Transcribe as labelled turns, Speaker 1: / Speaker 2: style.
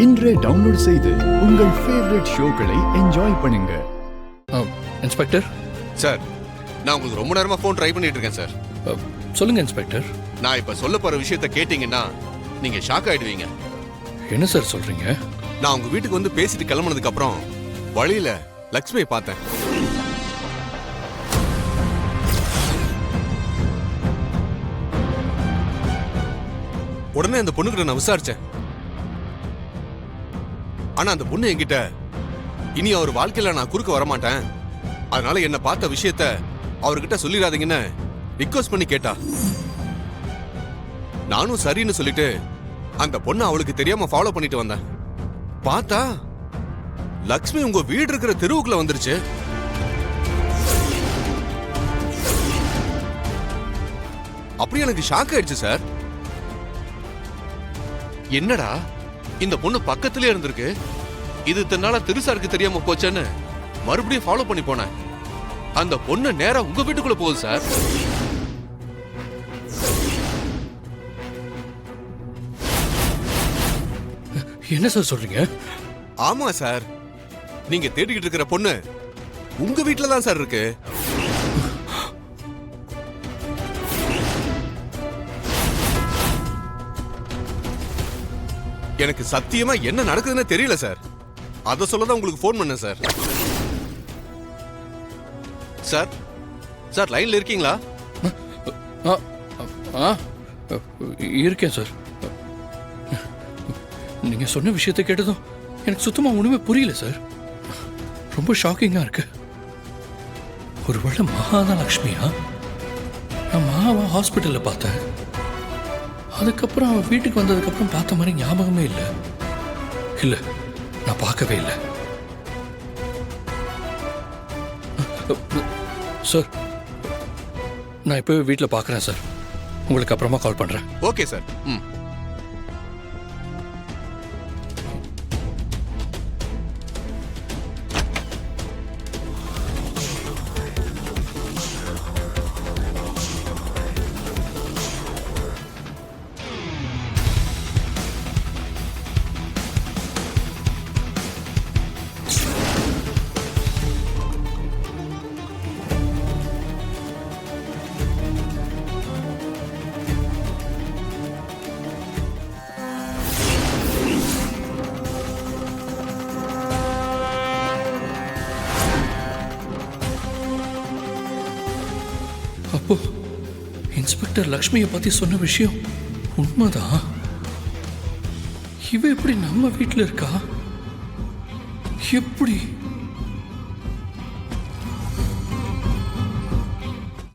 Speaker 1: இன்றே டவுன்லோட் செய்து உங்கள் ஃபேவரட் ஷோக்களை என்ஜாய் பண்ணுங்க.
Speaker 2: இன்ஸ்பெக்டர்
Speaker 3: சார், நான் உங்களுக்கு ரொம்ப நேரமா ஃபோன் ட்ரை பண்ணிட்டு இருக்கேன் சார்.
Speaker 2: சொல்லுங்க இன்ஸ்பெக்டர்.
Speaker 3: நான் இப்ப சொல்ல போற விஷயத்தை கேட்டீங்கன்னா நீங்க ஷாக் ஆயிடுவீங்க.
Speaker 2: என்ன சார் சொல்றீங்க?
Speaker 3: நான் உங்க வீட்டுக்கு வந்து பேசிட்டு கிளம்புனதுக்கு அப்புறம் வழியில லக்ஷ்மியை பார்த்தேன். உடனே அந்த பொண்ணுகிட்ட நான் விசாரிச்சேன். ஆனா அந்த பொண்ணு என்கிட்ட இனி அவர் வாழ்க்கையில நான் குறுக்க வரமாட்டேன், அதனால என்ன பார்த்த விஷயத்த அவர்கிட்ட சொல்லிடாதீங்கன்னு ரிக்வெஸ்ட் பண்ணி கேட்டா. நானும் சரின்னு சொல்லிட்டு அந்த பொண்ணு அவளுக்கு தெரியாம ஃபாலோ பண்ணிட்டு வந்தேன். பார்த்தா லக்ஷ்மி உங்க வீடு இருக்கிற தெருவுக்குள்ள வந்துருச்சு. அப்படி எனக்கு ஷாக் ஆயிடுச்சு சார். என்னடா இந்த பொண்ணு பக்கத்திலே இருந்திருக்கு, இது தன்னால திருசாருக்கு தெரியாம போச்சேன்னு மறுபடியும் ஃபாலோ பண்ணி போனேன். அந்த பொண்ணு நேரா உங்க வீட்டுக்குள்ள போகுது சார்.
Speaker 2: என்ன சார் சொல்றீங்க?
Speaker 3: ஆமா சார், நீங்க தேடிக்கிட்டு இருக்கிற பொண்ணு உங்க வீட்டுல தான் சார் இருக்கு. எனக்கு சத்தியமா என்ன நடக்குதுன்னு தெரியல சார். அத சொல்லதான் உங்களுக்கு போன் பண்ணேன் சார். சார் சார் லைன்ல இருக்கீங்களா?
Speaker 2: இருக்கேன் சார். நீங்க சொன்ன விஷயத்தை கேட்டதும் எனக்கு சுத்தமா ஒண்ணுமே புரியல சார். ரொம்ப ஷாக்கிங்கா இருக்கு. ஒருவேளை மகாதான் லக்ஷ்மியா? நான் மகாவா ஹாஸ்பிட்டல்ல பார்த்தேன். அதுக்கப்புறம் அவன் வீட்டுக்கு வந்ததுக்கப்புறம் பார்த்த மாதிரி ஞாபகமே இல்லை. இல்லை, நான் பார்க்கவே இல்லை சார். நான் இப்போ வீட்டில் பார்க்குறேன் சார். உங்களுக்கு அப்புறமா கால் பண்ணுறேன்.
Speaker 3: Okay sir. ம்.
Speaker 2: அப்போ இன்ஸ்பெக்டர் லக்ஷ்மியை பத்தி சொன்ன விஷயம் உண்மைதான். இவ எப்படி நம்ம வீட்டில் இருக்கா? எப்படி?